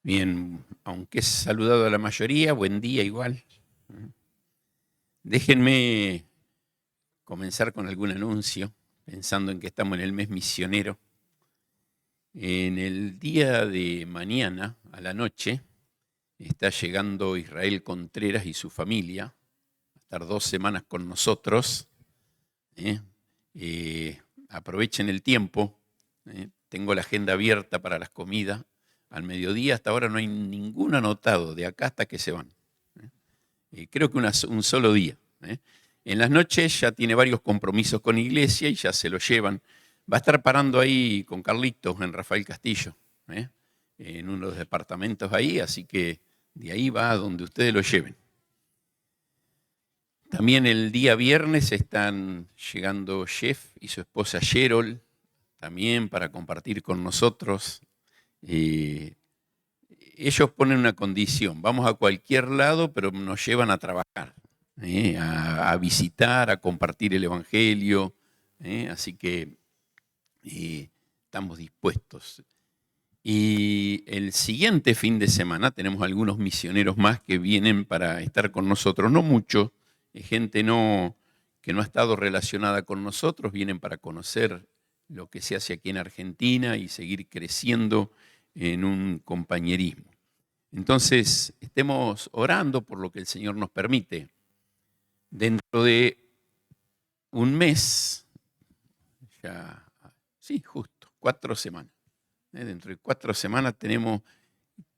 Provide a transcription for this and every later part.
Bien, aunque he saludado a la mayoría, buen día igual. Déjenme comenzar con algún anuncio, pensando en que estamos en el mes misionero. En el día de mañana, a la noche, está llegando Israel Contreras y su familia, va a estar 2 semanas con nosotros. Aprovechen el tiempo, tengo la agenda abierta para las comidas. Al mediodía hasta ahora no hay ningún anotado, de acá hasta que se van. Creo que un solo día. En las noches ya tiene varios compromisos con iglesia y ya se lo llevan. Va a estar parando ahí con Carlitos en Rafael Castillo, en uno de los departamentos ahí, así que de ahí va a donde ustedes lo lleven. También el día viernes están llegando Jeff y su esposa Gerol, también para compartir con nosotros. Ellos ponen una condición, vamos a cualquier lado, pero nos llevan a trabajar, a visitar, a compartir el Evangelio, así que estamos dispuestos. Y el siguiente fin de semana tenemos algunos misioneros más que vienen para estar con nosotros, no mucho, gente que no ha estado relacionada con nosotros, vienen para conocer lo que se hace aquí en Argentina y seguir creciendo en un compañerismo. Entonces, estemos orando por lo que el Señor nos permite. Dentro de un mes, ya, sí, justo, 4 semanas. Dentro de 4 semanas tenemos,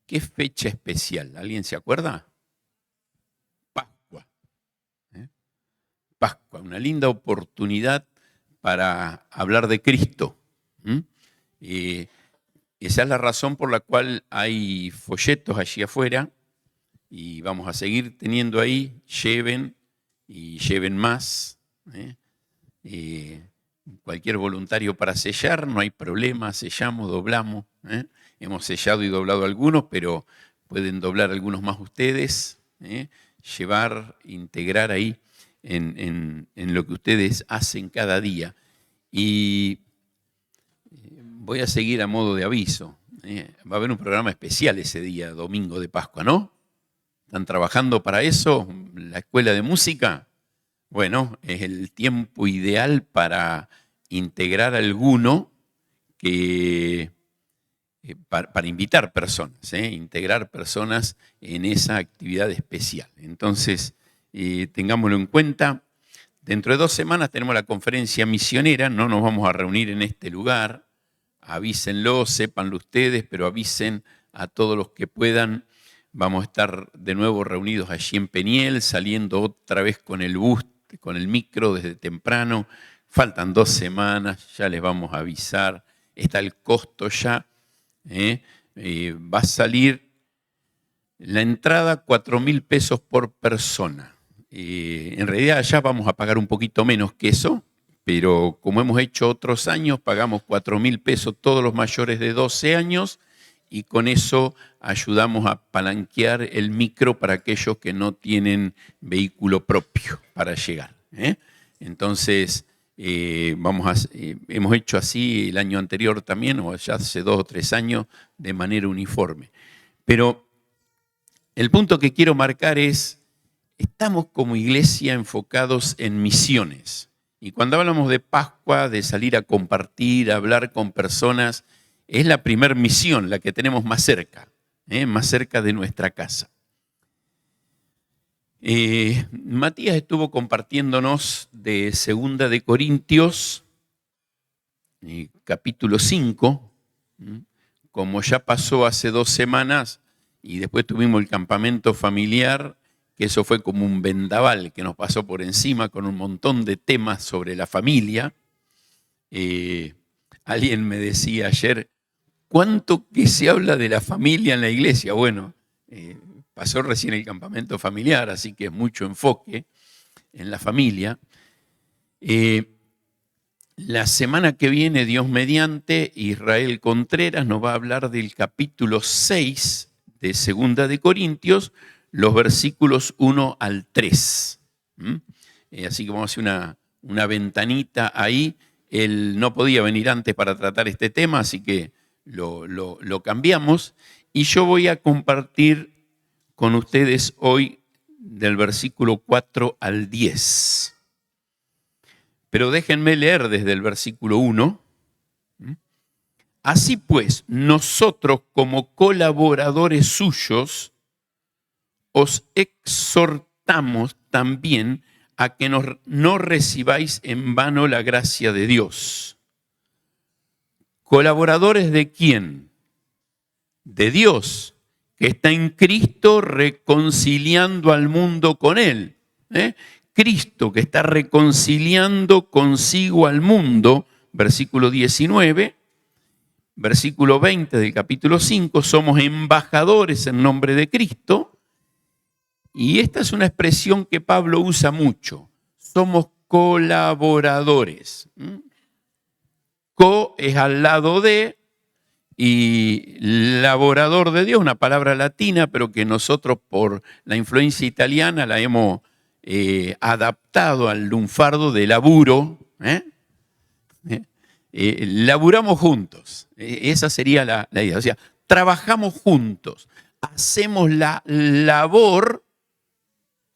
¿qué fecha especial? ¿Alguien se acuerda? Pascua. Pascua, una linda oportunidad para hablar de Cristo. Esa es la razón por la cual hay folletos allí afuera y vamos a seguir teniendo ahí, lleven y lleven más. Cualquier voluntario para sellar, no hay problema, sellamos, doblamos. Hemos sellado y doblado algunos, pero pueden doblar algunos más ustedes, llevar, integrar ahí en lo que ustedes hacen cada día. Y voy a seguir a modo de aviso. Va a haber un programa especial ese día, domingo de Pascua, ¿no? ¿Están trabajando para eso? ¿La escuela de música? Bueno, es el tiempo ideal para integrar a alguno para invitar personas, integrar personas en esa actividad especial. Entonces, tengámoslo en cuenta. Dentro de 2 semanas tenemos la conferencia misionera, no nos vamos a reunir en este lugar. Avísenlo, sépanlo ustedes, pero avisen a todos los que puedan. Vamos a estar de nuevo reunidos allí en Peniel, saliendo otra vez con el bus, con el micro desde temprano. Faltan 2 semanas, ya les vamos a avisar. Está el costo ya. Va a salir la entrada 4.000 pesos por persona. En realidad ya vamos a pagar un poquito menos que eso, pero como hemos hecho otros años, pagamos 4.000 pesos todos los mayores de 12 años y con eso ayudamos a palanquear el micro para aquellos que no tienen vehículo propio para llegar. Entonces, hemos hecho así el año anterior también, o ya hace 2 o 3 años, de manera uniforme. Pero el punto que quiero marcar es, estamos como iglesia enfocados en misiones. Y cuando hablamos de Pascua, de salir a compartir, a hablar con personas, es la primera misión, la que tenemos más cerca de nuestra casa. Matías estuvo compartiéndonos de 2 de Corintios, capítulo 5, como ya pasó hace 2 semanas, y después tuvimos el campamento familiar, que eso fue como un vendaval que nos pasó por encima con un montón de temas sobre la familia. Alguien me decía ayer, ¿cuánto que se habla de la familia en la iglesia? Bueno, pasó recién el campamento familiar, así que es mucho enfoque en la familia. La semana que viene, Dios mediante, Israel Contreras nos va a hablar del capítulo 6 de 2 de Corintios, los versículos 1 al 3. Así que vamos a hacer una ventanita ahí. Él no podía venir antes para tratar este tema, así que lo cambiamos. Y yo voy a compartir con ustedes hoy del versículo 4 al 10. Pero déjenme leer desde el versículo 1. Así pues, nosotros como colaboradores suyos, os exhortamos también a que no recibáis en vano la gracia de Dios. ¿Colaboradores de quién? De Dios, que está en Cristo reconciliando al mundo con Él. Cristo que está reconciliando consigo al mundo, versículo 19, versículo 20 del capítulo 5, somos embajadores en nombre de Cristo. Y esta es una expresión que Pablo usa mucho. Somos colaboradores. Co es al lado de, y laborador de Dios, una palabra latina, pero que nosotros por la influencia italiana la hemos adaptado al lunfardo de laburo. Laburamos juntos. Esa sería la idea. O sea, trabajamos juntos. Hacemos la labor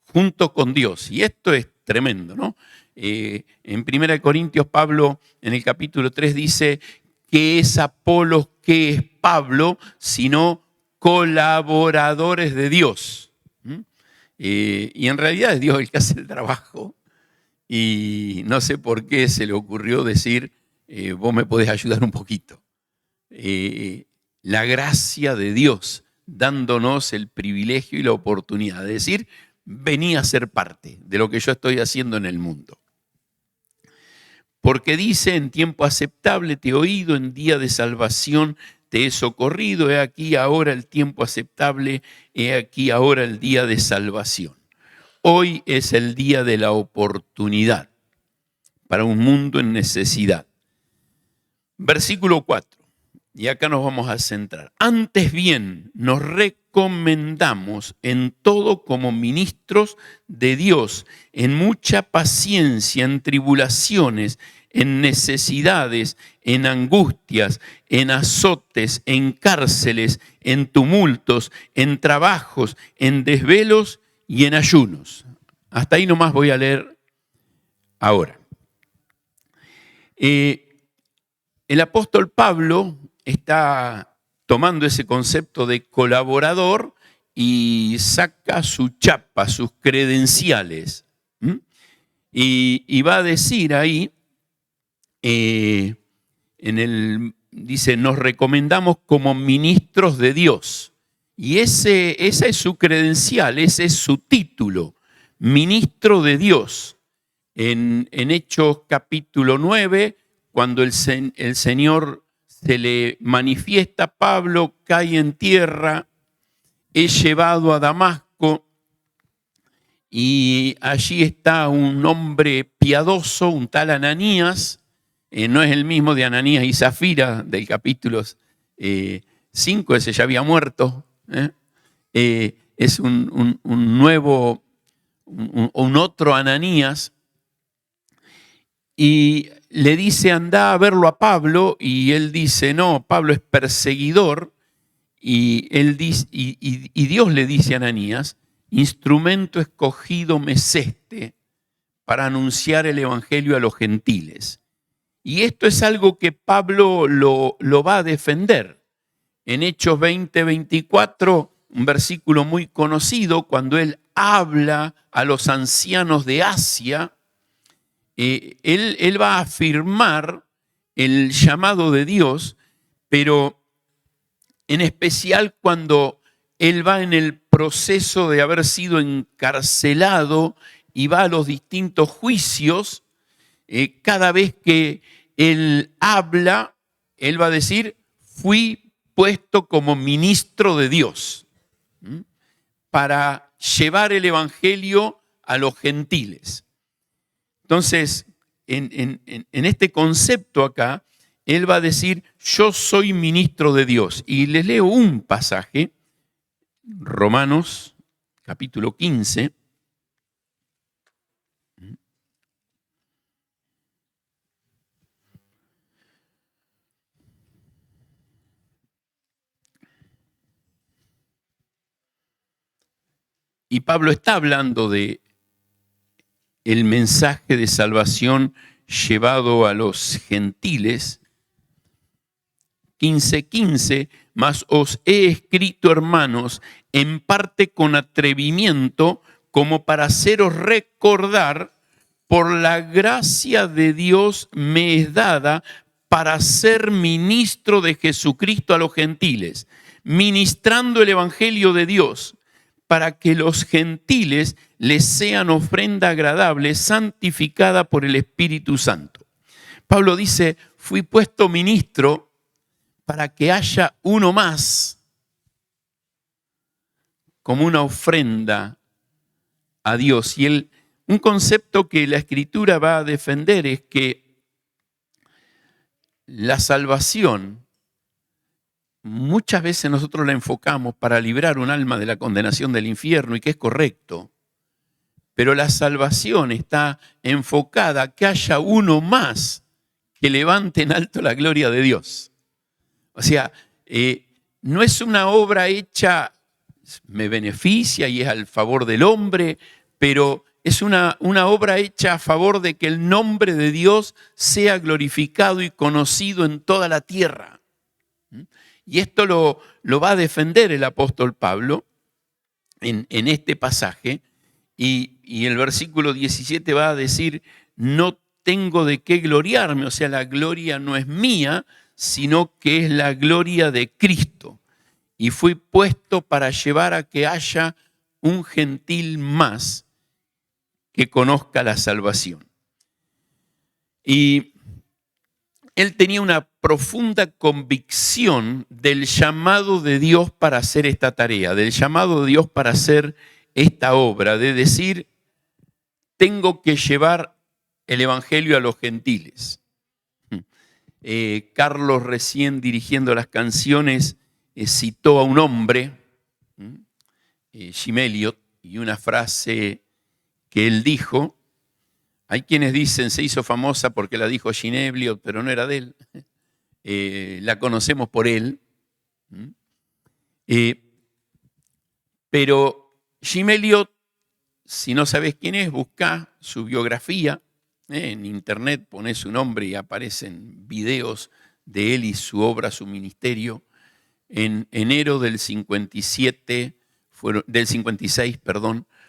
junto con Dios. Y esto es tremendo, ¿no? En 1 Corintios, Pablo, en el capítulo 3, dice, ¿qué es Apolos, qué es Pablo, sino colaboradores de Dios? Y en realidad es Dios el que hace el trabajo. Y no sé por qué se le ocurrió decir, vos me podés ayudar un poquito. La gracia de Dios dándonos el privilegio y la oportunidad de decir, vení a ser parte de lo que yo estoy haciendo en el mundo. Porque dice, en tiempo aceptable te he oído, en día de salvación te he socorrido, he aquí ahora el tiempo aceptable, he aquí ahora el día de salvación. Hoy es el día de la oportunidad para un mundo en necesidad. Versículo 4. Y acá nos vamos a centrar. Antes bien, nos recomendamos en todo como ministros de Dios, en mucha paciencia, en tribulaciones, en necesidades, en angustias, en azotes, en cárceles, en tumultos, en trabajos, en desvelos y en ayunos. Hasta ahí nomás voy a leer ahora. El apóstol Pablo está tomando ese concepto de colaborador y saca su chapa, sus credenciales. Y va a decir ahí, dice, nos recomendamos como ministros de Dios. Y esa es su credencial, ese es su título, ministro de Dios. En Hechos capítulo 9, cuando el Señor se le manifiesta, Pablo cae en tierra, es llevado a Damasco y allí está un hombre piadoso, un tal Ananías, no es el mismo de Ananías y Zafira del capítulo 5, ese ya había muerto, es un nuevo, un otro Ananías, y le dice, anda a verlo a Pablo, y él dice, no, Pablo es perseguidor, y Dios le dice a Ananías, instrumento escogido me es este para anunciar el evangelio a los gentiles. Y esto es algo que Pablo lo va a defender. En Hechos 20:24, un versículo muy conocido, cuando él habla a los ancianos de Asia, él va a afirmar el llamado de Dios, pero en especial cuando él va en el proceso de haber sido encarcelado y va a los distintos juicios, cada vez que él habla, él va a decir, fui puesto como ministro de Dios para llevar el evangelio a los gentiles. Entonces, en este concepto acá, él va a decir, yo soy ministro de Dios. Y les leo un pasaje, Romanos capítulo 15. Y Pablo está hablando de el mensaje de salvación llevado a los gentiles. 15:15, mas os he escrito, hermanos, en parte con atrevimiento, como para haceros recordar, por la gracia de Dios me es dada para ser ministro de Jesucristo a los gentiles, ministrando el evangelio de Dios, para que los gentiles les sean ofrenda agradable, santificada por el Espíritu Santo. Pablo dice, fui puesto ministro para que haya uno más como una ofrenda a Dios. Y un concepto que la Escritura va a defender es que la salvación muchas veces nosotros la enfocamos para librar un alma de la condenación del infierno, y que es correcto, pero la salvación está enfocada a que haya uno más que levante en alto la gloria de Dios. O sea, no es una obra hecha, me beneficia y es al favor del hombre, pero es una obra hecha a favor de que el nombre de Dios sea glorificado y conocido en toda la tierra. Y esto lo va a defender el apóstol Pablo en este pasaje, y el versículo 17 va a decir, no tengo de qué gloriarme, o sea, la gloria no es mía, sino que es la gloria de Cristo. Y fui puesto para llevar a que haya un gentil más que conozca la salvación. Y él tenía una profunda convicción del llamado de Dios para hacer esta tarea, del llamado de Dios para hacer esta obra, de decir, tengo que llevar el evangelio a los gentiles. Carlos, recién dirigiendo las canciones, citó a un hombre, Jim Elliot, y una frase que él dijo. Hay quienes dicen se hizo famosa porque la dijo Jim Elliot, pero no era de él. La conocemos por él. Pero Jim Elliot, si no sabes quién es, busca su biografía. En internet pones su nombre y aparecen videos de él y su obra, su ministerio. En enero del 56,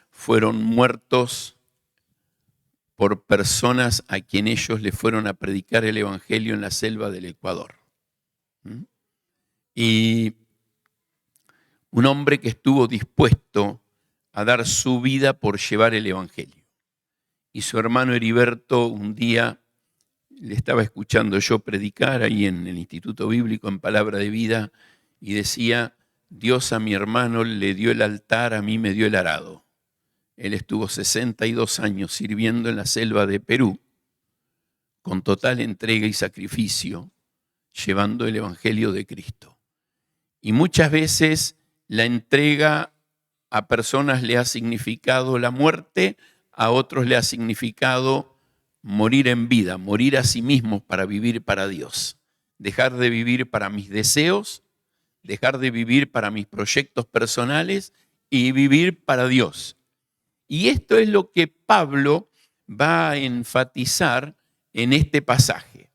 fueron muertos por personas a quien ellos le fueron a predicar el evangelio en la selva del Ecuador. Y un hombre que estuvo dispuesto a dar su vida por llevar el evangelio. Y su hermano Heriberto, un día le estaba escuchando yo predicar ahí en el Instituto Bíblico en Palabra de Vida, y decía, Dios a mi hermano le dio el altar, a mí me dio el arado. Él estuvo 62 años sirviendo en la selva de Perú, con total entrega y sacrificio, llevando el evangelio de Cristo. Y muchas veces la entrega a personas le ha significado la muerte, a otros le ha significado morir en vida, morir a sí mismos para vivir para Dios. Dejar de vivir para mis deseos, dejar de vivir para mis proyectos personales y vivir para Dios. Y esto es lo que Pablo va a enfatizar en este pasaje.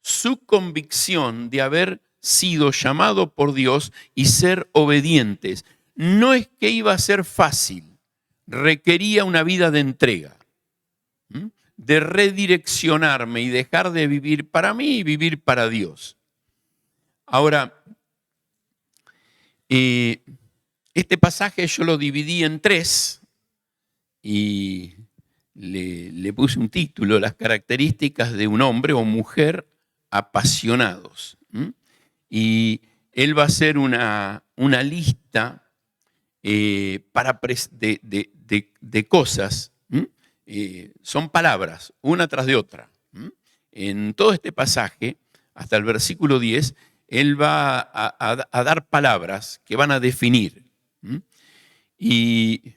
Su convicción de haber sido llamado por Dios y ser obedientes. No es que iba a ser fácil, requería una vida de entrega, de redireccionarme y dejar de vivir para mí y vivir para Dios. Ahora, este pasaje yo lo dividí en 3 y le puse un título, las características de un hombre o mujer apasionados. Y él va a hacer una lista de cosas. Son palabras, una tras de otra. En todo este pasaje, hasta el versículo 10, él va a dar palabras que van a definir. Y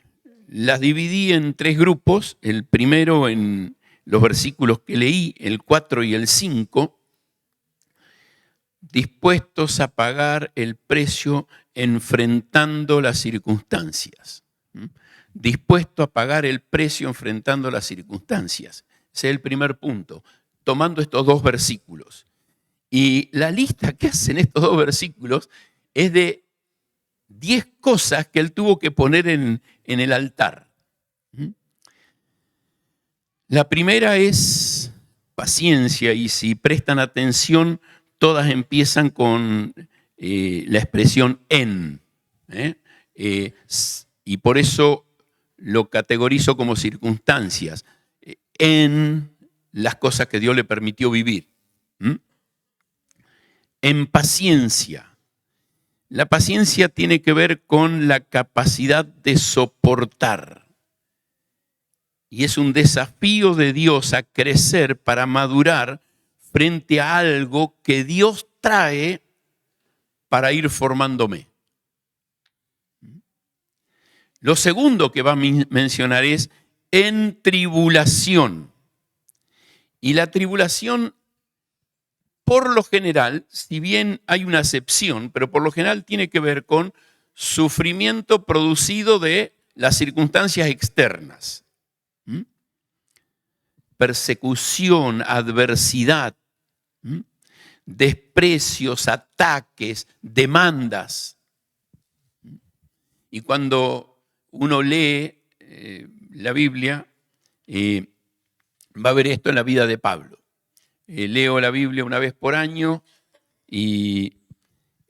las dividí en 3 grupos. El primero en los versículos que leí, el 4 y el 5, dispuestos a pagar el precio enfrentando las circunstancias. Dispuesto a pagar el precio enfrentando las circunstancias. Ese es el primer punto, tomando estos dos versículos. Y la lista que hacen estos dos versículos es de 10 cosas que él tuvo que poner en el altar. La primera es paciencia, y si prestan atención, todas empiezan con la expresión en. Y por eso lo categorizo como circunstancias, en las cosas que Dios le permitió vivir. En paciencia. La paciencia tiene que ver con la capacidad de soportar. Y es un desafío de Dios a crecer para madurar frente a algo que Dios trae para ir formándome. Lo segundo que va a mencionar es en tribulación. Y la tribulación, por lo general, si bien hay una excepción, pero por lo general tiene que ver con sufrimiento producido de las circunstancias externas. Persecución, adversidad, desprecios, ataques, demandas. Y cuando uno lee la Biblia, va a ver esto en la vida de Pablo. Leo la Biblia una vez por año y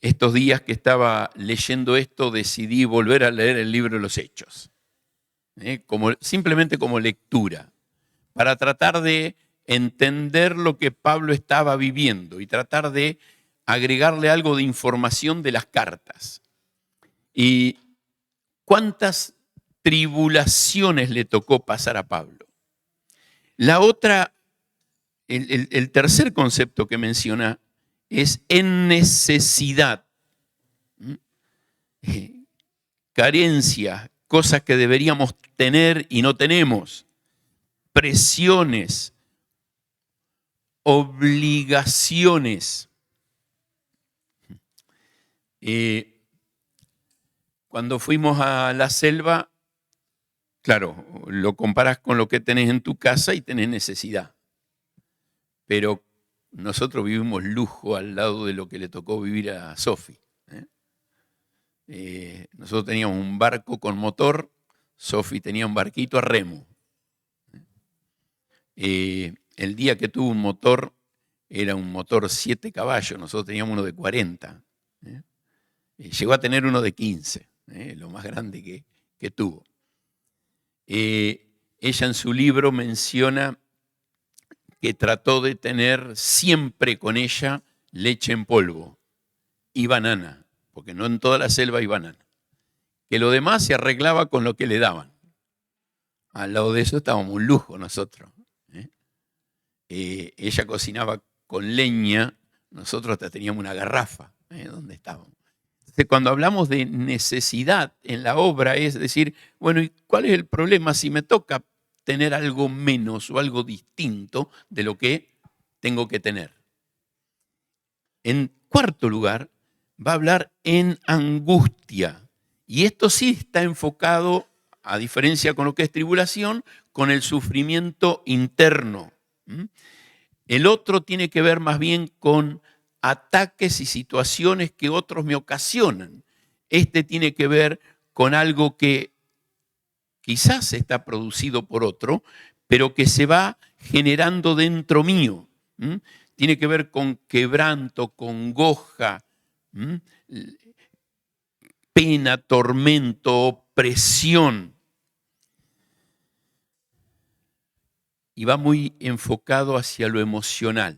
estos días que estaba leyendo esto decidí volver a leer el libro de los Hechos, simplemente como lectura, para tratar de entender lo que Pablo estaba viviendo y tratar de agregarle algo de información de las cartas. Y cuántas tribulaciones le tocó pasar a Pablo. La otra, el tercer concepto que menciona es en necesidad. Carencias, cosas que deberíamos tener y no tenemos. Presiones, obligaciones. Cuando fuimos a la selva, claro, lo comparas con lo que tenés en tu casa y tenés necesidad. Pero nosotros vivimos lujo al lado de lo que le tocó vivir a Sofi. Nosotros teníamos un barco con motor, Sofi tenía un barquito a remo. El día que tuvo un motor, era un motor 7 caballos, nosotros teníamos uno de 40. Llegó a tener uno de 15, lo más grande que tuvo. Ella en su libro menciona que trató de tener siempre con ella leche en polvo y banana, porque no en toda la selva hay banana. Que lo demás se arreglaba con lo que le daban. Al lado de eso estábamos un lujo nosotros. Ella cocinaba con leña, nosotros hasta teníamos una garrafa donde estábamos. Entonces, cuando hablamos de necesidad en la obra, es decir, bueno, ¿y cuál es el problema si me toca tener algo menos o algo distinto de lo que tengo que tener? En cuarto lugar, va a hablar en angustia. Y esto sí está enfocado, a diferencia con lo que es tribulación, con el sufrimiento interno. El otro tiene que ver más bien con ataques y situaciones que otros me ocasionan. Este tiene que ver con algo que quizás está producido por otro, pero que se va generando dentro mío. Tiene que ver con quebranto, congoja, pena, tormento, opresión. Y va muy enfocado hacia lo emocional.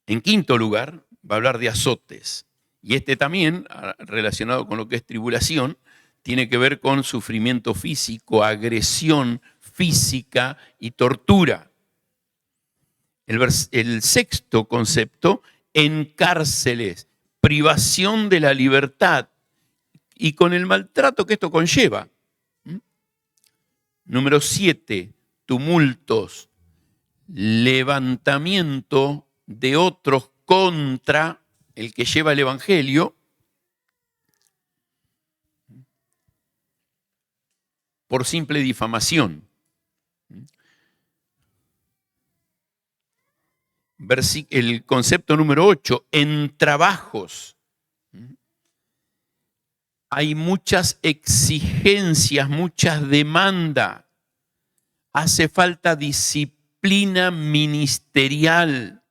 En quinto lugar, va a hablar de azotes. Y este también, relacionado con lo que es tribulación, tiene que ver con sufrimiento físico, agresión física y tortura. El sexto concepto, en cárceles, privación de la libertad y con el maltrato que esto conlleva. Número 7, tumultos, levantamiento de otros contra el que lleva el Evangelio, por simple difamación. El concepto número 8, en trabajos. Hay muchas exigencias, muchas demandas. Hace falta disciplina ministerial,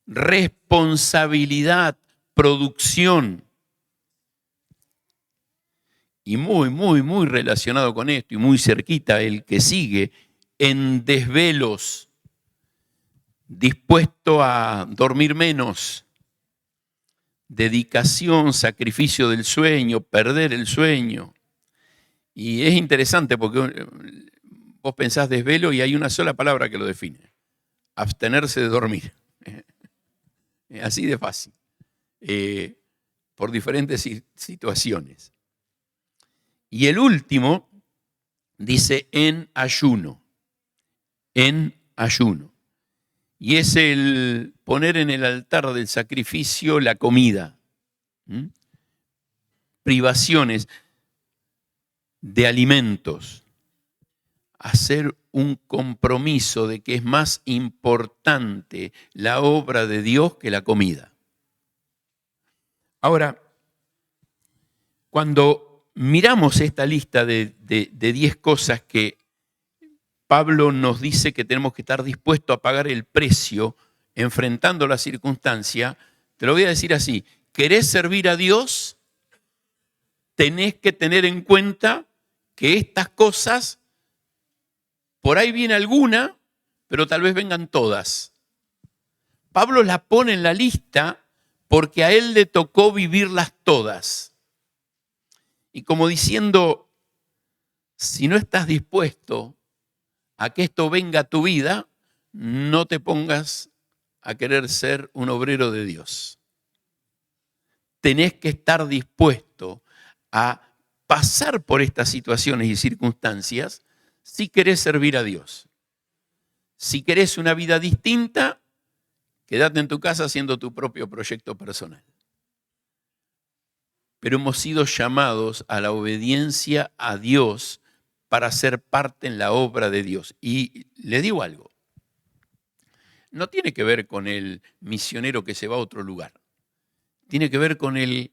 responsabilidad, producción. Y muy relacionado con esto y muy cerquita el que sigue, en desvelos, dispuesto a dormir menos, dedicación, sacrificio del sueño, perder el sueño. Y es interesante porque vos pensás desvelo y hay una sola palabra que lo define: abstenerse de dormir. Así de fácil, por diferentes situaciones. Y el último dice en ayuno, y es el poner en el altar del sacrificio la comida, privaciones de alimentos, hacer un compromiso de que es más importante la obra de Dios que la comida. Ahora, cuando miramos esta lista de 10 cosas que Pablo nos dice que tenemos que estar dispuestos a pagar el precio enfrentando la circunstancia, te lo voy a decir así: ¿querés servir a Dios? Tenés que tener en cuenta que estas cosas, por ahí viene alguna, pero tal vez vengan todas. Pablo las pone en la lista porque a él le tocó vivirlas todas. Y como diciendo, si no estás dispuesto a que esto venga a tu vida, no te pongas a querer ser un obrero de Dios. Tenés que estar dispuesto a pasar por estas situaciones y circunstancias si querés servir a Dios. Si querés una vida distinta, quédate en tu casa haciendo tu propio proyecto personal. Pero hemos sido llamados a la obediencia a Dios para ser parte en la obra de Dios. Y le digo algo, no tiene que ver con el misionero que se va a otro lugar. Tiene que ver con el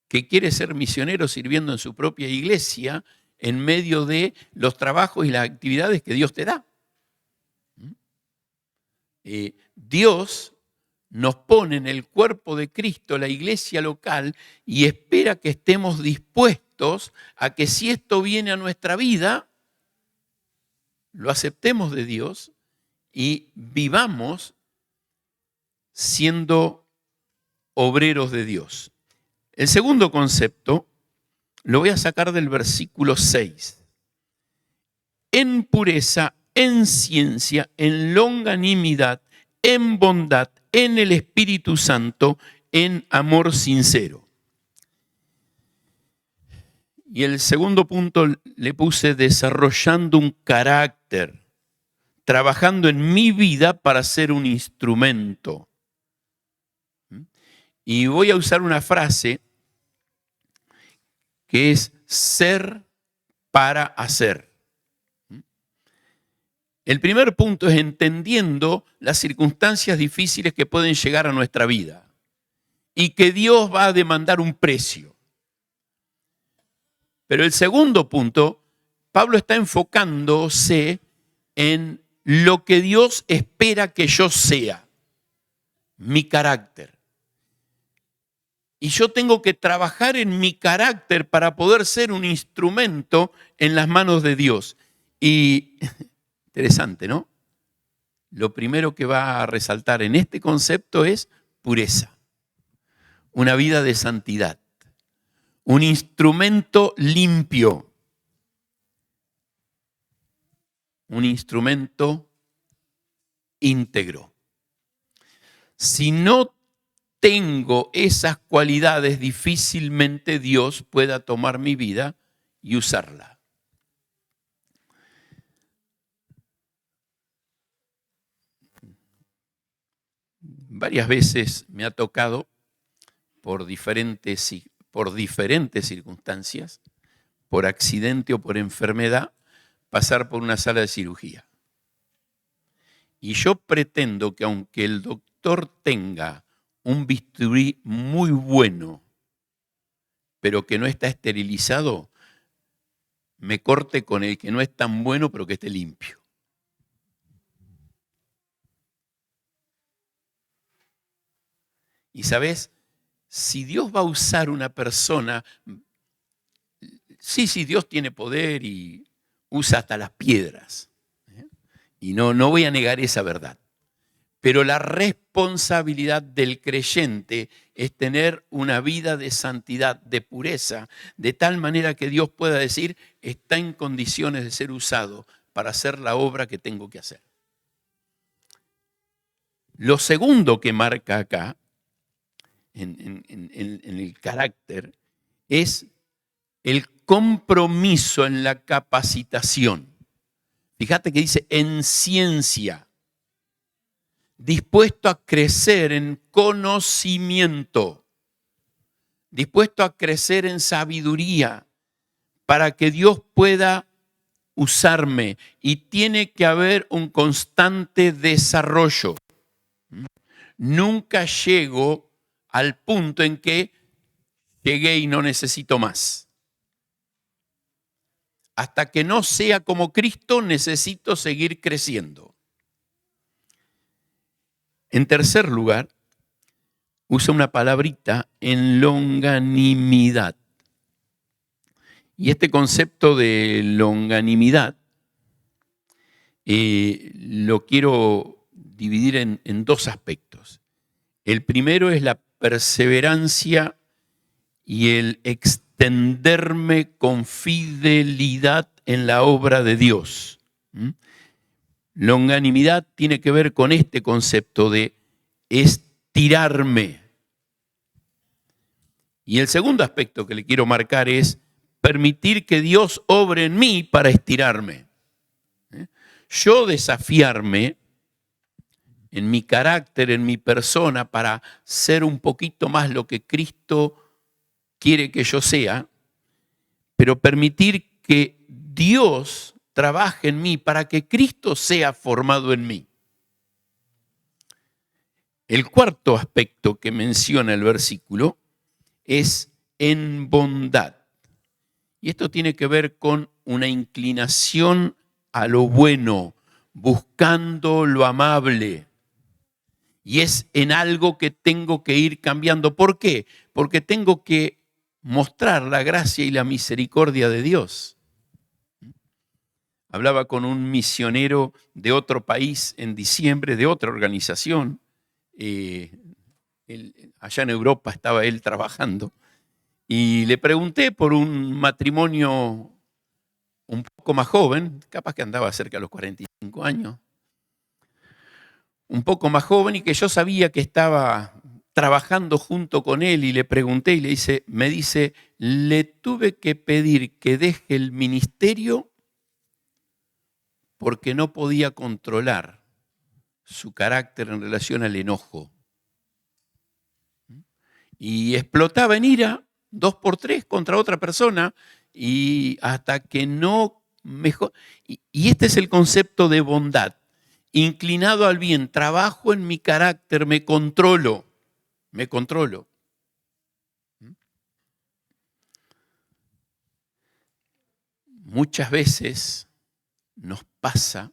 que quiere ser misionero sirviendo en su propia iglesia en medio de los trabajos y las actividades que Dios te da. Dios nos pone en el cuerpo de Cristo, la iglesia local, y espera que estemos dispuestos a que si esto viene a nuestra vida, lo aceptemos de Dios y vivamos siendo obreros de Dios. El segundo concepto lo voy a sacar del versículo 6. En pureza, en ciencia, en longanimidad, en bondad, en el Espíritu Santo, en amor sincero. Y el segundo punto le puse desarrollando un carácter, trabajando en mi vida para ser un instrumento. Y voy a usar una frase que es ser para hacer. El primer punto es entendiendo las circunstancias difíciles que pueden llegar a nuestra vida y que Dios va a demandar un precio. Pero el segundo punto, Pablo está enfocándose en lo que Dios espera que yo sea, mi carácter. Y yo tengo que trabajar en mi carácter para poder ser un instrumento en las manos de Dios. Y interesante, ¿no? Lo primero que va a resaltar en este concepto es pureza, una vida de santidad, un instrumento limpio, un instrumento íntegro. Si no tengo esas cualidades, difícilmente Dios pueda tomar mi vida y usarla. varias veces me ha tocado, por diferentes circunstancias, por accidente o por enfermedad, pasar por una sala de cirugía. Y yo pretendo que aunque el doctor tenga un bisturí muy bueno, pero que no está esterilizado, me corte con el que no es tan bueno, pero que esté limpio. Y sabes, si Dios va a usar una persona, sí, Dios tiene poder y usa hasta las piedras. Y no voy a negar esa verdad. Pero la responsabilidad del creyente es tener una vida de santidad, de pureza, de tal manera que Dios pueda decir, está en condiciones de ser usado para hacer la obra que tengo que hacer. Lo segundo que marca acá, en el carácter, es el compromiso en la capacitación. Fíjate que dice en ciencia, dispuesto a crecer en conocimiento, dispuesto a crecer en sabiduría, para que Dios pueda usarme. Y tiene que haber un constante desarrollo. Nunca llego al punto en que llegué y no necesito más. Hasta que no sea como Cristo, necesito seguir creciendo. En tercer lugar, usa una palabrita en longanimidad. Y este concepto de longanimidad lo quiero dividir en dos aspectos. El primero es la perseverancia y el extenderme con fidelidad en la obra de Dios. Longanimidad tiene que ver con este concepto de estirarme. Y el segundo aspecto que le quiero marcar es permitir que Dios obre en mí para estirarme. Yo desafiarme en mi carácter, en mi persona, para ser un poquito más lo que Cristo quiere que yo sea, pero permitir que Dios trabaje en mí para que Cristo sea formado en mí. El cuarto aspecto que menciona el versículo es en bondad. Y esto tiene que ver con una inclinación a lo bueno, buscando lo amable. Y es en algo que tengo que ir cambiando. ¿Por qué? Porque tengo que mostrar la gracia y la misericordia de Dios. Hablaba con un misionero de otro país en diciembre, de otra organización. Allá en Europa estaba él trabajando. Y le pregunté por un matrimonio un poco más joven, capaz que andaba cerca de los 45 años, un poco más joven y que yo sabía que estaba trabajando junto con él y le pregunté y me dice, le tuve que pedir que deje el ministerio porque no podía controlar su carácter en relación al enojo. Y explotaba en ira 2x3 contra otra persona y hasta que no mejor. Y este es el concepto de bondad. Inclinado al bien, trabajo en mi carácter, me controlo. Muchas veces nos pasa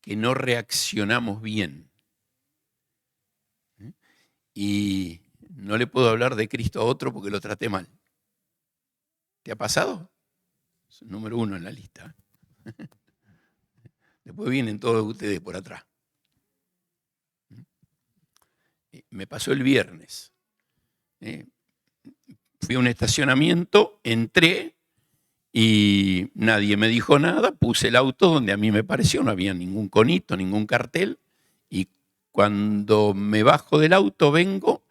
que no reaccionamos bien. Y no le puedo hablar de Cristo a otro porque lo traté mal. ¿Te ha pasado? Es el número 1 en la lista. Después vienen todos ustedes por atrás. Me pasó el viernes. Fui a un estacionamiento, entré y nadie me dijo nada. Puse el auto donde a mí me pareció, no había ningún conito, ningún cartel. Y cuando me bajo del auto, vengo,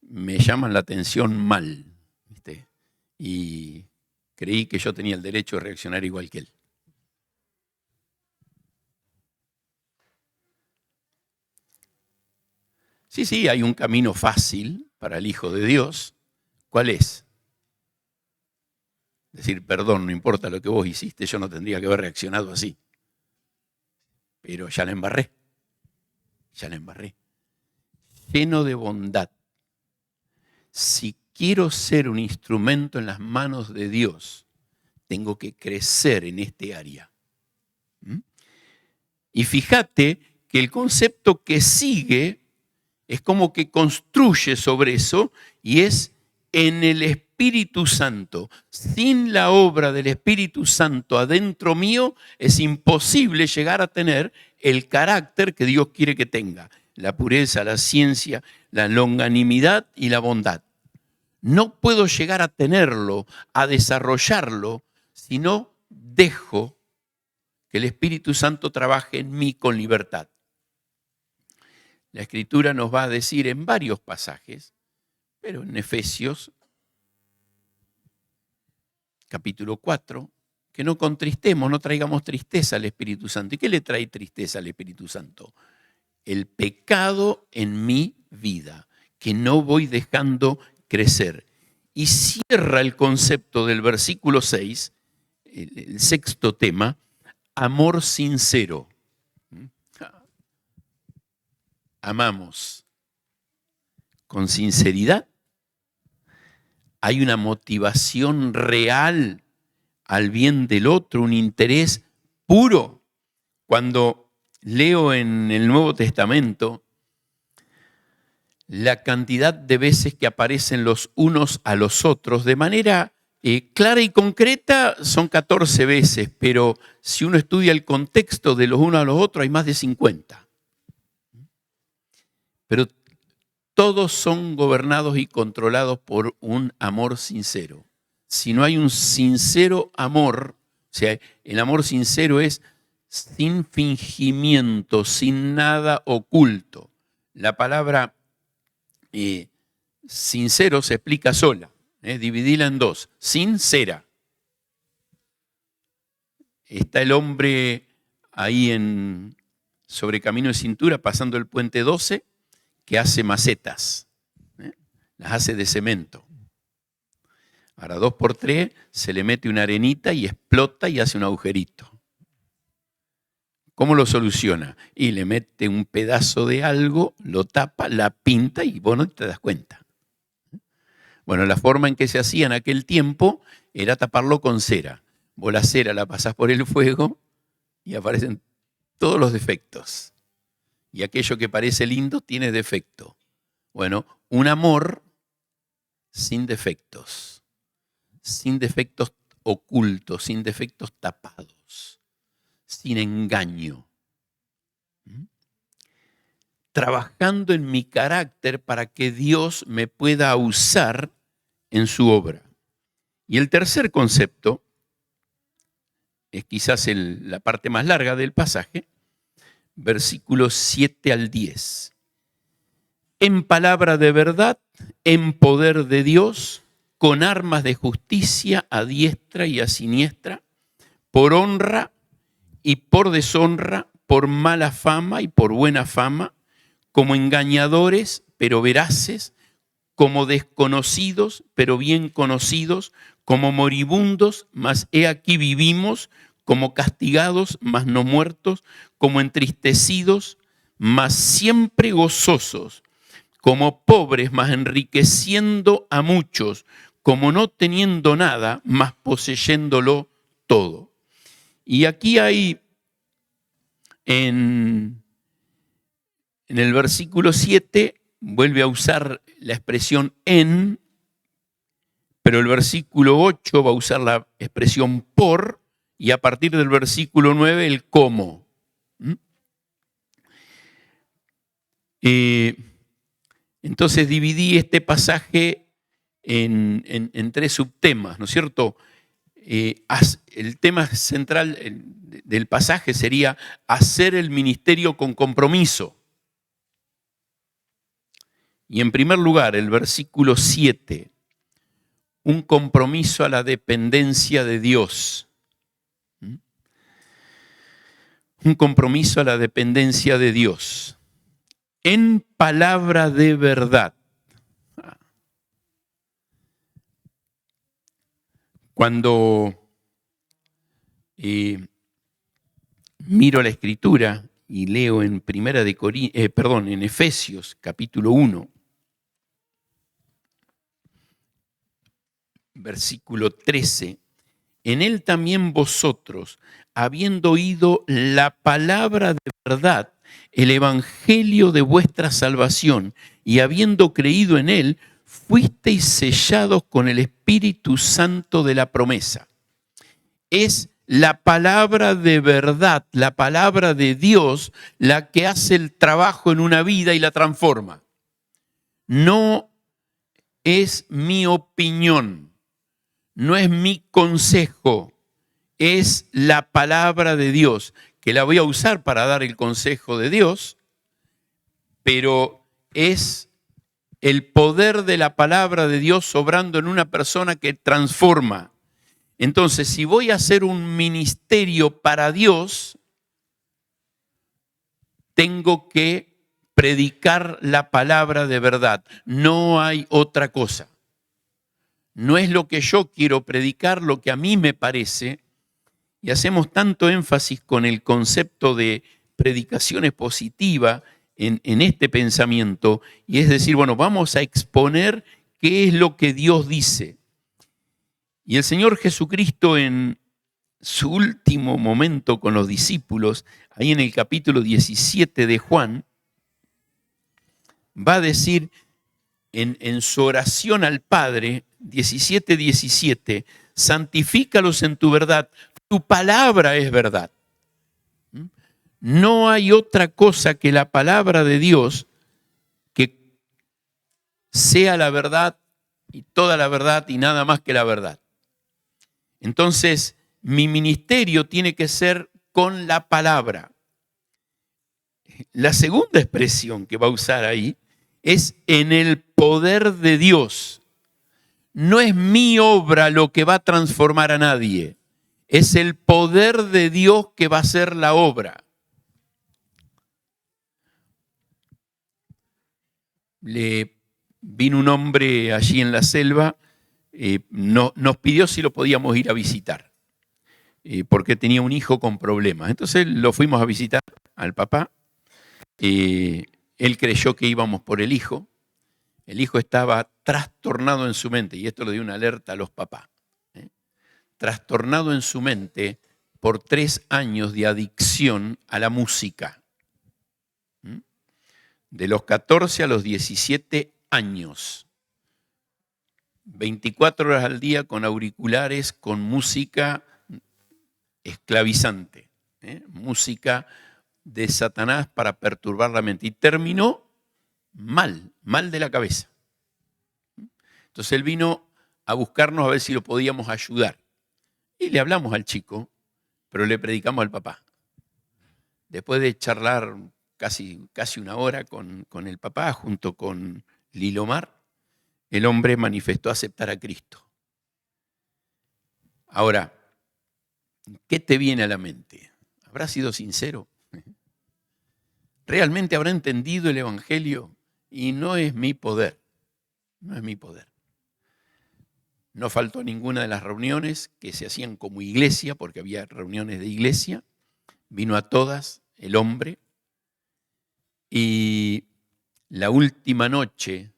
me llaman la atención mal. ¿Viste? Y creí que yo tenía el derecho de reaccionar igual que él. Sí, hay un camino fácil para el Hijo de Dios. ¿Cuál es? Decir, perdón, no importa lo que vos hiciste, yo no tendría que haber reaccionado así. Pero ya la embarré. Lleno de bondad. Si quiero ser un instrumento en las manos de Dios, tengo que crecer en este área. Y fíjate que el concepto que sigue es como que construye sobre eso y es en el Espíritu Santo. Sin la obra del Espíritu Santo adentro mío es imposible llegar a tener el carácter que Dios quiere que tenga. La pureza, la ciencia, la longanimidad y la bondad. No puedo llegar a tenerlo, a desarrollarlo, si no dejo que el Espíritu Santo trabaje en mí con libertad. La Escritura nos va a decir en varios pasajes, pero en Efesios capítulo 4, que no contristemos, no traigamos tristeza al Espíritu Santo. ¿Y qué le trae tristeza al Espíritu Santo? El pecado en mi vida, que no voy dejando crecer. Y cierra el concepto del versículo 6, el sexto tema, amor sincero. Amamos con sinceridad. Hay una motivación real al bien del otro, un interés puro. Cuando leo en el Nuevo Testamento la cantidad de veces que aparecen los unos a los otros, de manera clara y concreta son 14 veces, pero si uno estudia el contexto de los unos a los otros hay más de 50. Pero todos son gobernados y controlados por un amor sincero. Si no hay un sincero amor, o sea, el amor sincero es sin fingimiento, sin nada oculto. La palabra sincero se explica sola, dividíla en dos. Sincera. Está el hombre ahí sobre Camino de Cintura, pasando el puente 12, que hace macetas, las hace de cemento. Ahora 2x3 se le mete una arenita y explota y hace un agujerito. ¿Cómo lo soluciona? Y le mete un pedazo de algo, lo tapa, la pinta y vos no te das cuenta. Bueno, la forma en que se hacía en aquel tiempo era taparlo con cera. Vos la cera la pasás por el fuego y aparecen todos los defectos. Y aquello que parece lindo tiene defecto. Bueno, un amor sin defectos ocultos, sin defectos tapados, sin engaño. Trabajando en mi carácter para que Dios me pueda usar en su obra. Y el tercer concepto es quizás la parte más larga del pasaje, versículos 7 al 10. En palabra de verdad, en poder de Dios, con armas de justicia a diestra y a siniestra, por honra y por deshonra, por mala fama y por buena fama, como engañadores pero veraces, como desconocidos pero bien conocidos, como moribundos, mas he aquí vivimos, como castigados, mas no muertos, como entristecidos, mas siempre gozosos, como pobres, mas enriqueciendo a muchos, como no teniendo nada, mas poseyéndolo todo. Y aquí hay en el versículo 7, vuelve a usar la expresión en, pero el versículo 8 va a usar la expresión por, y a partir del versículo 9 el cómo. Entonces dividí este pasaje en tres subtemas, ¿no es cierto? El tema central del pasaje sería hacer el ministerio con compromiso. Y en primer lugar, el versículo 7, un compromiso a la dependencia de Dios. Un compromiso a la dependencia de Dios. en palabra de verdad. Cuando miro la Escritura y leo en en Efesios capítulo 1, versículo 13, en él también vosotros, habiendo oído la palabra de verdad, el evangelio de vuestra salvación, y habiendo creído en él, fuisteis sellados con el Espíritu Santo de la promesa. Es la palabra de verdad, la palabra de Dios, la que hace el trabajo en una vida y la transforma. No es mi opinión, no es mi consejo, es la palabra de Dios, que la voy a usar para dar el consejo de Dios, pero es el poder de la palabra de Dios obrando en una persona que transforma. Entonces, si voy a hacer un ministerio para Dios, tengo que predicar la palabra de verdad. No hay otra cosa. No es lo que yo quiero predicar, lo que a mí me parece. Y hacemos tanto énfasis con el concepto de predicación expositiva en este pensamiento. Y es decir, bueno, vamos a exponer qué es lo que Dios dice. Y el Señor Jesucristo en su último momento con los discípulos, ahí en el capítulo 17 de Juan, va a decir en su oración al Padre, 17:17, santifícalos en tu verdad, tu palabra es verdad. No hay otra cosa que la palabra de Dios que sea la verdad y toda la verdad y nada más que la verdad. Entonces, mi ministerio tiene que ser con la palabra. La segunda expresión que va a usar ahí es en el poder de Dios. No es mi obra lo que va a transformar a nadie, es el poder de Dios que va a hacer la obra. Le vino un hombre allí en la selva, nos pidió si lo podíamos ir a visitar, porque tenía un hijo con problemas. Entonces lo fuimos a visitar al papá. Él creyó que íbamos por el hijo. El hijo estaba trastornado en su mente, y esto le dio una alerta a los papás. Trastornado en su mente por 3 años de adicción a la música. De los 14 a los 17 años. 24 horas al día con auriculares, con música esclavizante. Música de Satanás para perturbar la mente. Y terminó mal de la cabeza. Entonces él vino a buscarnos a ver si lo podíamos ayudar. Y le hablamos al chico, pero le predicamos al papá. Después de charlar casi 1 hora con el papá, junto con Lilomar, el hombre manifestó aceptar a Cristo. Ahora, ¿qué te viene a la mente? ¿Habrá sido sincero? ¿Realmente habrá entendido el Evangelio? Y no es mi poder, no es mi poder. No faltó ninguna de las reuniones que se hacían como iglesia, porque había reuniones de iglesia. Vino a todas el hombre. Y la última noche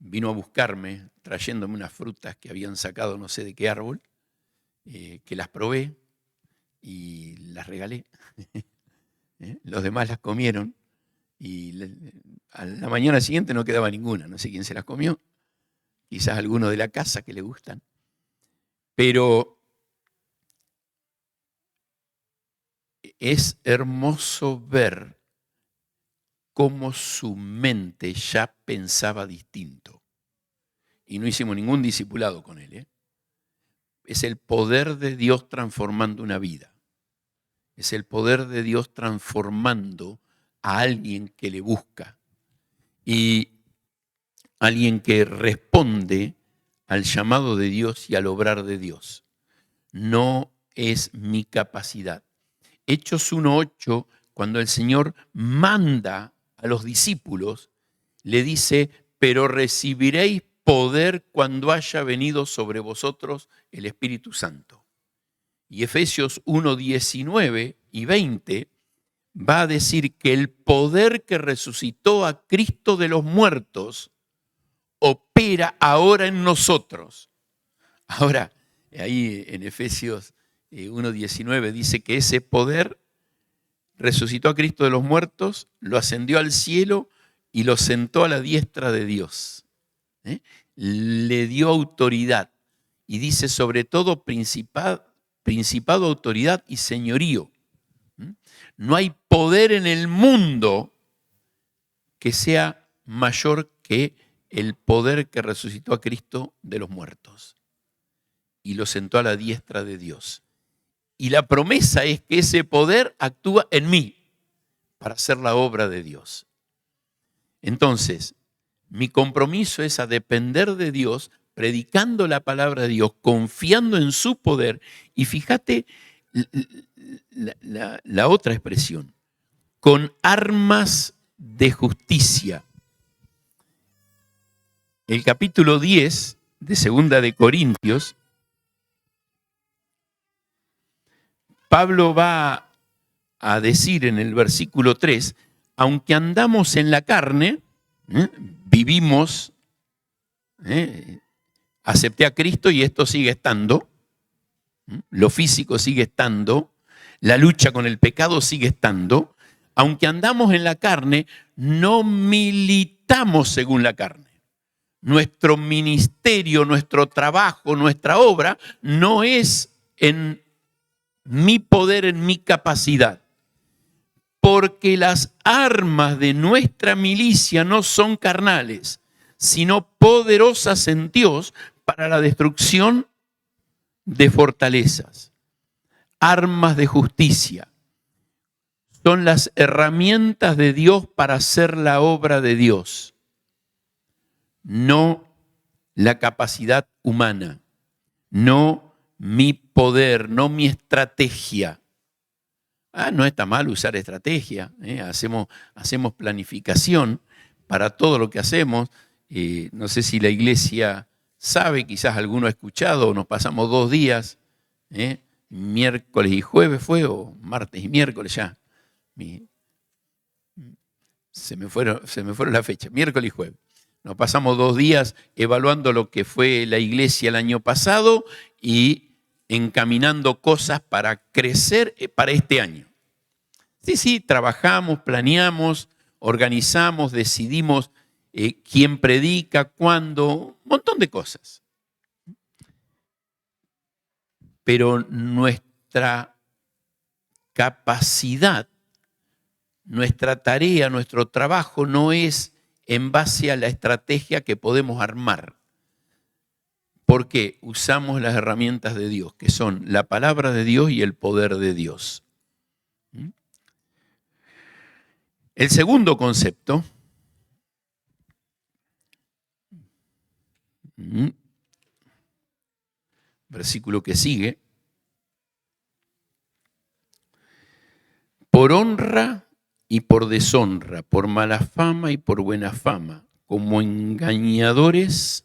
vino a buscarme, trayéndome unas frutas que habían sacado no sé de qué árbol, que las probé y las regalé. Los demás las comieron y a la mañana siguiente no quedaba ninguna. No sé quién se las comió. Quizás alguno de la casa que le gustan. Pero es hermoso ver cómo su mente ya pensaba distinto. Y no hicimos ningún discipulado con él. Es el poder de Dios transformando una vida. Es el poder de Dios transformando a alguien que le busca. Y alguien que responde al llamado de Dios y al obrar de Dios. No es mi capacidad. Hechos 1:8 cuando el Señor manda a los discípulos, le dice, pero recibiréis poder cuando haya venido sobre vosotros el Espíritu Santo. Y Efesios 1, 19 y 20 va a decir que el poder que resucitó a Cristo de los muertos opera ahora en nosotros. Ahora, ahí en Efesios 1, 19 dice que ese poder resucitó a Cristo de los muertos, lo ascendió al cielo y lo sentó a la diestra de Dios. Le dio autoridad y dice sobre todo principado, autoridad y señorío. No hay poder en el mundo que sea mayor que el poder que resucitó a Cristo de los muertos y lo sentó a la diestra de Dios. Y la promesa es que ese poder actúa en mí para hacer la obra de Dios. Entonces, mi compromiso es a depender de Dios, predicando la palabra de Dios, confiando en su poder. Y fíjate la otra expresión, con armas de justicia. El capítulo 10 de 2 de Corintios, Pablo va a decir en el versículo 3, aunque andamos en la carne, vivimos, acepté a Cristo y esto sigue estando, lo físico sigue estando, la lucha con el pecado sigue estando, aunque andamos en la carne, no militamos según la carne. Nuestro ministerio, nuestro trabajo, nuestra obra no es en mi poder, en mi capacidad. Porque las armas de nuestra milicia no son carnales, sino poderosas en Dios para la destrucción de fortalezas. Armas de justicia. Son las herramientas de Dios para hacer la obra de Dios, no la capacidad humana, no mi poder, no mi estrategia. No está mal usar estrategia, hacemos planificación para todo lo que hacemos. No sé si la iglesia sabe, quizás alguno ha escuchado, nos pasamos 2 días, miércoles y jueves fue, o martes y miércoles ya. Se me fueron la fecha, miércoles y jueves. Nos pasamos 2 días evaluando lo que fue la iglesia el año pasado y encaminando cosas para crecer para este año. Sí, trabajamos, planeamos, organizamos, decidimos quién predica, cuándo, un montón de cosas. Pero nuestra capacidad, nuestra tarea, nuestro trabajo no es en base a la estrategia que podemos armar. Porque usamos las herramientas de Dios, que son la palabra de Dios y el poder de Dios. El segundo concepto, versículo que sigue, por honra y por deshonra, por mala fama y por buena fama, como engañadores,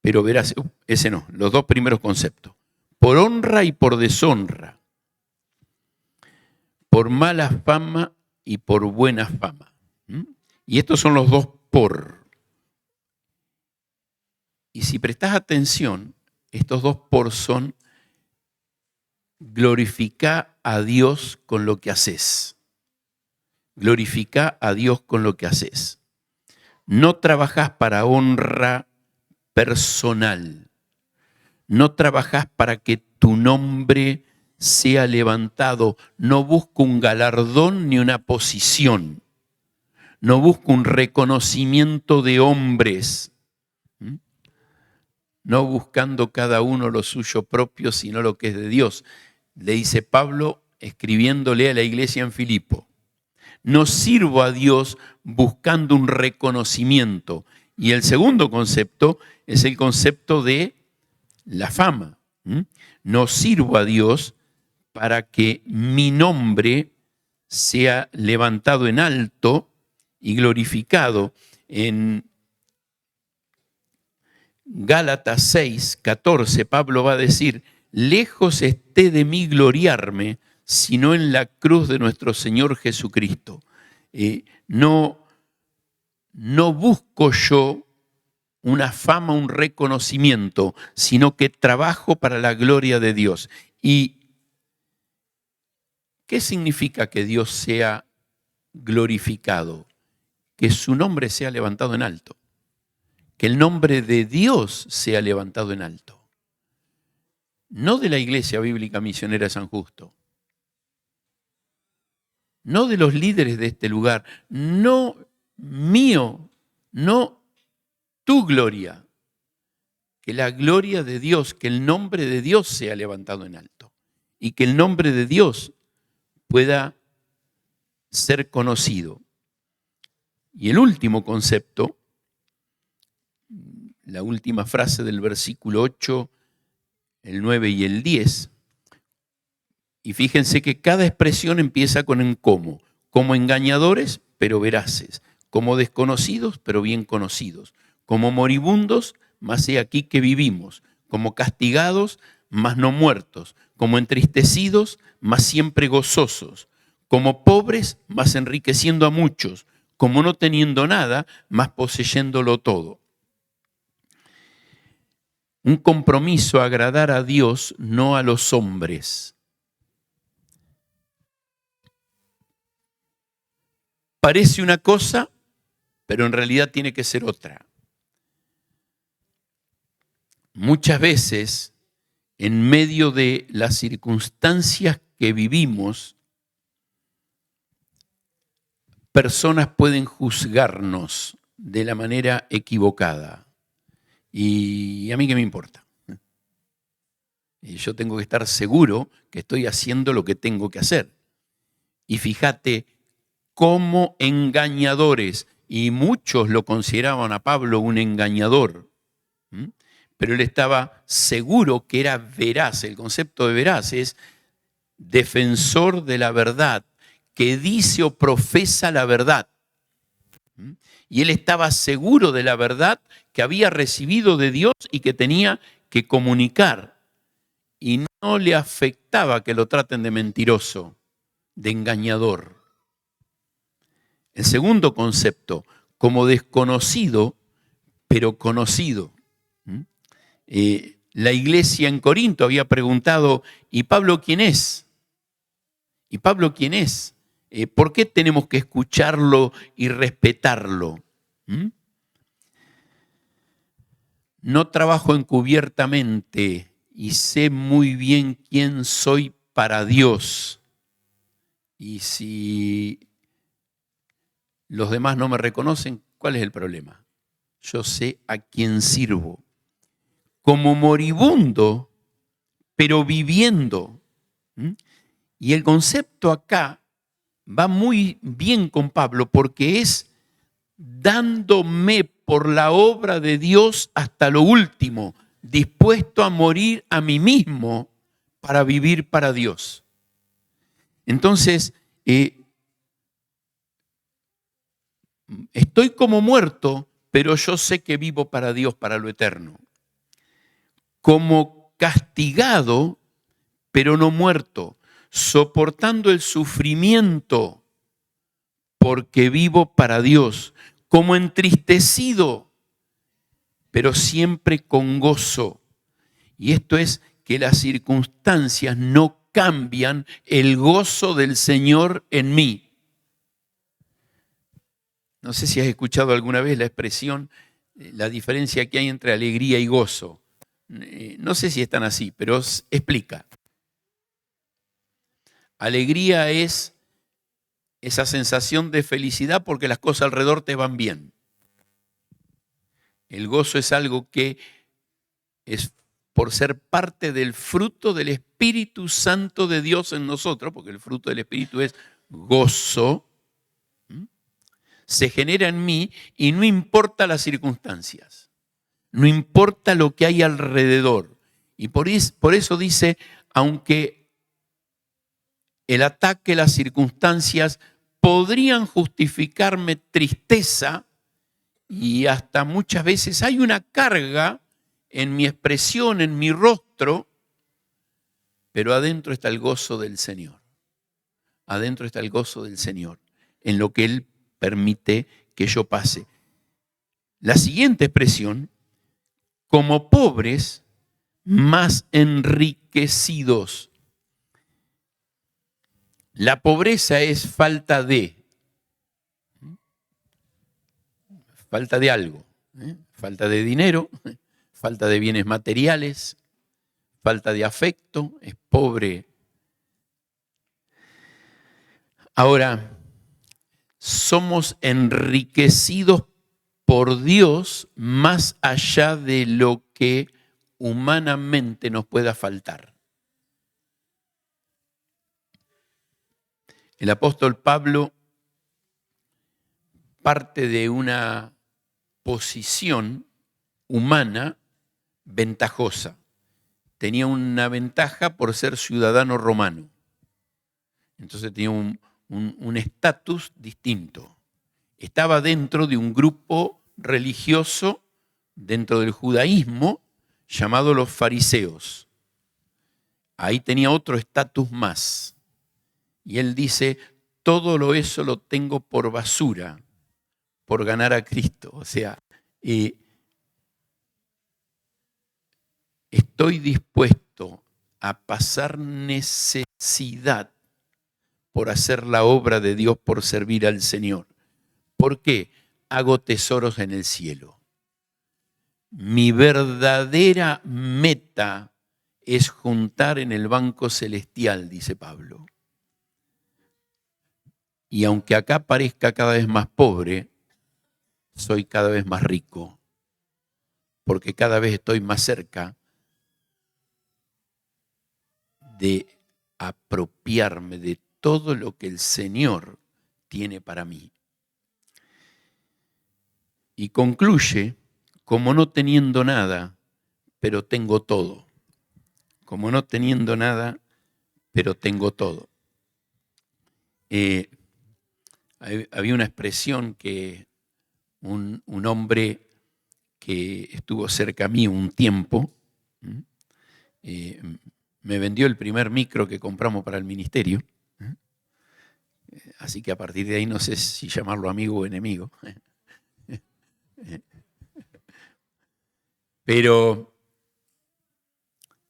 pero verás, ese no, los 2 primeros conceptos, por honra y por deshonra, por mala fama y por buena fama. Y estos son los 2 por. Y si prestas atención, estos 2 por son glorifica a Dios con lo que haces. Glorifica a Dios con lo que haces. No trabajas para honra personal. No trabajas para que tu nombre sea levantado. No busco un galardón ni una posición. No busco un reconocimiento de hombres. No buscando cada uno lo suyo propio, sino lo que es de Dios. Le dice Pablo escribiéndole a la iglesia en Filipo. No sirvo a Dios buscando un reconocimiento. Y el segundo concepto es el concepto de la fama. No sirvo a Dios para que mi nombre sea levantado en alto y glorificado. En Gálatas 6:14, Pablo va a decir: lejos esté de mí gloriarme, sino en la cruz de nuestro Señor Jesucristo. No busco yo una fama, un reconocimiento, sino que trabajo para la gloria de Dios. ¿Y qué significa que Dios sea glorificado? Que su nombre sea levantado en alto. Que el nombre de Dios sea levantado en alto. No de la Iglesia Bíblica Misionera de San Justo. No de los líderes de este lugar. No mío. No tu gloria. Que la gloria de Dios, que el nombre de Dios sea levantado en alto. Y que el nombre de Dios pueda ser conocido. Y el último concepto, la última frase del versículo 8, el 9 y el 10, y fíjense que cada expresión empieza con en cómo. Como engañadores, pero veraces. Como desconocidos, pero bien conocidos. Como moribundos, mas he aquí que vivimos. Como castigados, mas no muertos. Como entristecidos, mas siempre gozosos. Como pobres, mas enriqueciendo a muchos. Como no teniendo nada, mas poseyéndolo todo. Un compromiso a agradar a Dios, no a los hombres. Parece una cosa, pero en realidad tiene que ser otra. Muchas veces, en medio de las circunstancias que vivimos, personas pueden juzgarnos de la manera equivocada. Y a mí qué me importa. Y yo tengo que estar seguro que estoy haciendo lo que tengo que hacer. Y fíjate, como engañadores, y muchos lo consideraban a Pablo un engañador, pero él estaba seguro que era veraz. El concepto de veraz es defensor de la verdad, que dice o profesa la verdad. Y él estaba seguro de la verdad que había recibido de Dios y que tenía que comunicar. Y no le afectaba que lo traten de mentiroso, de engañador. El segundo concepto, como desconocido, pero conocido. La iglesia en Corinto había preguntado: ¿y Pablo quién es? ¿Y Pablo quién es? ¿Por qué tenemos que escucharlo y respetarlo? No trabajo encubiertamente y sé muy bien quién soy para Dios. Y si los demás no me reconocen, ¿cuál es el problema? Yo sé a quién sirvo. Como moribundo, pero viviendo. Y el concepto acá va muy bien con Pablo porque es dándome por la obra de Dios hasta lo último, dispuesto a morir a mí mismo para vivir para Dios. Entonces, estoy como muerto, pero yo sé que vivo para Dios, para lo eterno. Como castigado, pero no muerto, soportando el sufrimiento porque vivo para Dios. Como entristecido, pero siempre con gozo. Y esto es que las circunstancias no cambian el gozo del Señor en mí. No sé si has escuchado alguna vez la expresión, la diferencia que hay entre alegría y gozo. No sé si están así, pero os explica. Alegría es esa sensación de felicidad porque las cosas alrededor te van bien. El gozo es algo que es por ser parte del fruto del Espíritu Santo de Dios en nosotros, porque el fruto del Espíritu es gozo, se genera en mí y no importa las circunstancias, no importa lo que hay alrededor. Y por eso dice, aunque el ataque, las circunstancias podrían justificarme tristeza y hasta muchas veces hay una carga en mi expresión, en mi rostro, pero adentro está el gozo del Señor. Adentro está el gozo del Señor, en lo que Él permite que yo pase. La siguiente expresión, como pobres, más enriquecidos. La pobreza es falta de algo, falta de dinero, falta de bienes materiales, falta de afecto, es pobre. Ahora, somos enriquecidos por Dios más allá de lo que humanamente nos pueda faltar. El apóstol Pablo parte de una posición humana ventajosa. Tenía una ventaja por ser ciudadano romano. Entonces tenía un estatus distinto. Estaba dentro de un grupo religioso, dentro del judaísmo, llamado los fariseos. Ahí tenía otro estatus más. Y él dice, todo eso lo tengo por basura, por ganar a Cristo. O sea, estoy dispuesto a pasar necesidad por hacer la obra de Dios, por servir al Señor. ¿Por qué? Hago tesoros en el cielo. Mi verdadera meta es juntar en el banco celestial, dice Pablo. Y aunque acá parezca cada vez más pobre, soy cada vez más rico, porque cada vez estoy más cerca de apropiarme de todo lo que el Señor tiene para mí. Y concluye, como no teniendo nada, pero tengo todo. Como no teniendo nada, pero tengo todo. Había una expresión que un hombre que estuvo cerca a mí un tiempo, me vendió el primer micro que compramos para el ministerio, así que a partir de ahí no sé si llamarlo amigo o enemigo. Pero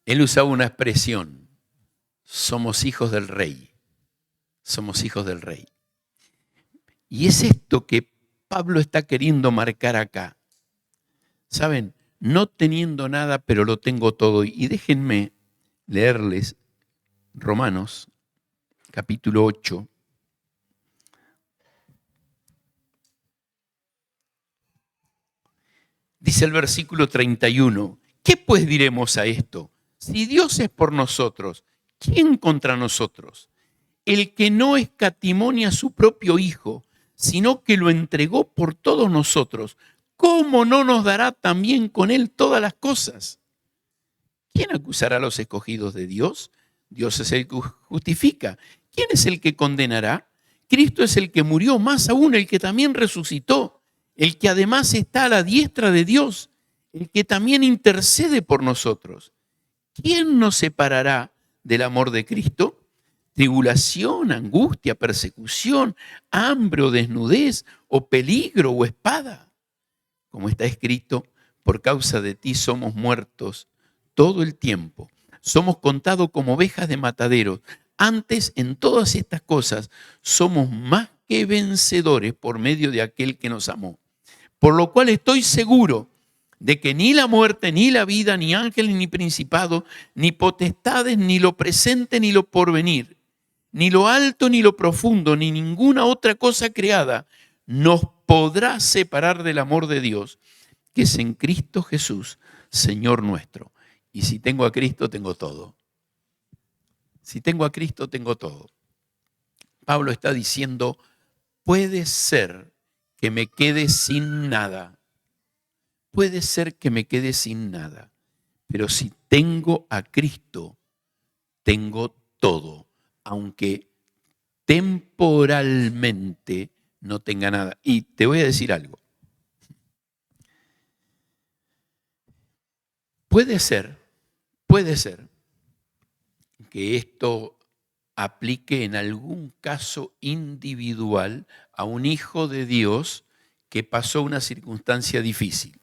él usaba una expresión, somos hijos del rey, somos hijos del rey. Y es esto que Pablo está queriendo marcar acá. ¿Saben? No teniendo nada, pero lo tengo todo. Y déjenme leerles Romanos, capítulo 8. Dice el versículo 31, ¿qué pues diremos a esto? Si Dios es por nosotros, ¿quién contra nosotros? El que no escatimó a su propio Hijo, sino que lo entregó por todos nosotros, ¿cómo no nos dará también con Él todas las cosas? ¿Quién acusará a los escogidos de Dios? Dios es el que justifica. ¿Quién es el que condenará? Cristo es el que murió, más aún el que también resucitó, el que además está a la diestra de Dios, el que también intercede por nosotros. ¿Quién nos separará del amor de Cristo? Tribulación, angustia, persecución, hambre o desnudez, o peligro o espada. Como está escrito, por causa de ti somos muertos todo el tiempo. Somos contados como ovejas de matadero. Antes, en todas estas cosas, somos más que vencedores por medio de aquel que nos amó. Por lo cual estoy seguro de que ni la muerte, ni la vida, ni ángeles, ni principados, ni potestades, ni lo presente, ni lo porvenir, ni lo alto, ni lo profundo, ni ninguna otra cosa creada nos podrá separar del amor de Dios, que es en Cristo Jesús, Señor nuestro. Y si tengo a Cristo, tengo todo. Si tengo a Cristo, tengo todo. Pablo está diciendo, puede ser que me quede sin nada. Puede ser que me quede sin nada. Pero si tengo a Cristo, tengo todo. Aunque temporalmente no tenga nada. Y te voy a decir algo. Puede ser que esto aplique en algún caso individual a un hijo de Dios que pasó una circunstancia difícil.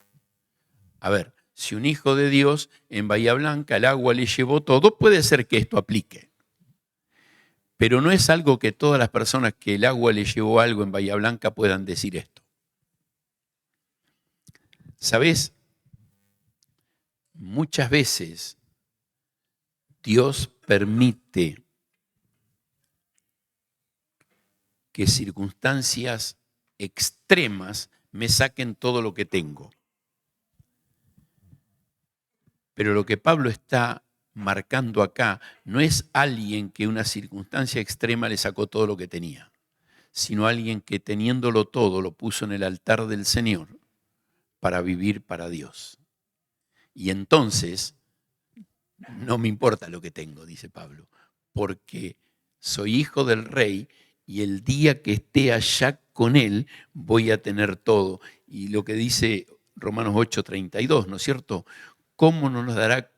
A ver, si un hijo de Dios en Bahía Blanca el agua le llevó todo, puede ser que esto aplique. Pero no es algo que todas las personas que el agua le llevó algo en Bahía Blanca puedan decir esto. ¿Sabés? Muchas veces Dios permite que circunstancias extremas me saquen todo lo que tengo. Pero lo que Pablo está marcando acá no es alguien que una circunstancia extrema le sacó todo lo que tenía, sino alguien que teniéndolo todo lo puso en el altar del Señor para vivir para Dios. Y entonces, no me importa lo que tengo, dice Pablo, porque soy hijo del rey y el día que esté allá con él voy a tener todo. Y lo que dice Romanos 8:32, ¿no es cierto? ¿Cómo no nos dará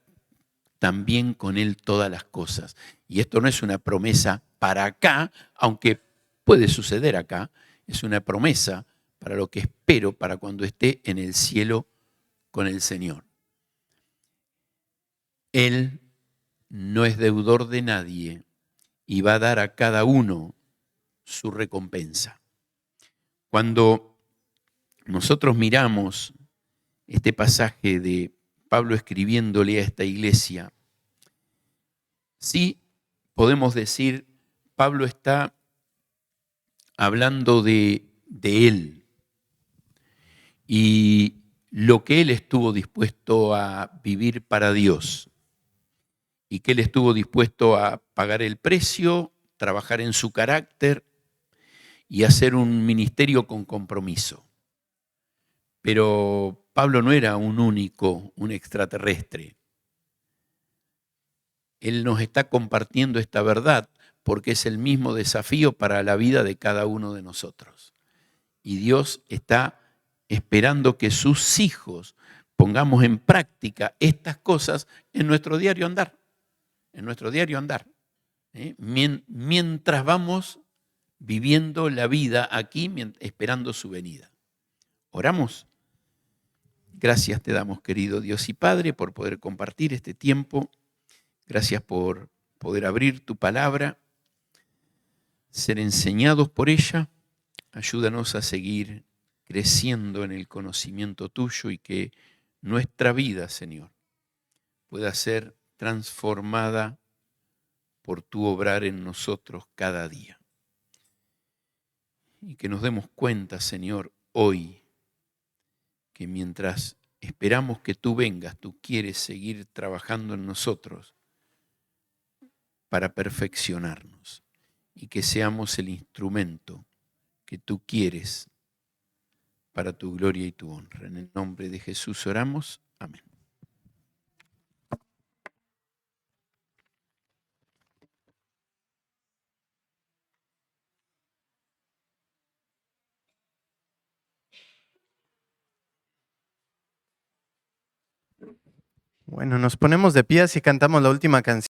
también con él todas las cosas? Y esto no es una promesa para acá, aunque puede suceder acá, es una promesa para lo que espero para cuando esté en el cielo con el Señor. Él no es deudor de nadie y va a dar a cada uno su recompensa. Cuando nosotros miramos este pasaje de Pablo escribiéndole a esta iglesia, sí podemos decir, Pablo está hablando de él y lo que él estuvo dispuesto a vivir para Dios y que él estuvo dispuesto a pagar el precio, trabajar en su carácter y hacer un ministerio con compromiso. Pero Pablo no era un único, un extraterrestre. Él nos está compartiendo esta verdad porque es el mismo desafío para la vida de cada uno de nosotros. Y Dios está esperando que sus hijos pongamos en práctica estas cosas en nuestro diario andar. En nuestro diario andar. Mientras vamos viviendo la vida aquí, esperando su venida. ¿Oramos? Gracias te damos, querido Dios y Padre, por poder compartir este tiempo. Gracias por poder abrir tu palabra, ser enseñados por ella. Ayúdanos a seguir creciendo en el conocimiento tuyo y que nuestra vida, Señor, pueda ser transformada por tu obrar en nosotros cada día. Y que nos demos cuenta, Señor, hoy, que mientras esperamos que tú vengas, tú quieres seguir trabajando en nosotros para perfeccionarnos y que seamos el instrumento que tú quieres para tu gloria y tu honra. En el nombre de Jesús oramos. Amén. Bueno, nos ponemos de pie y cantamos la última canción.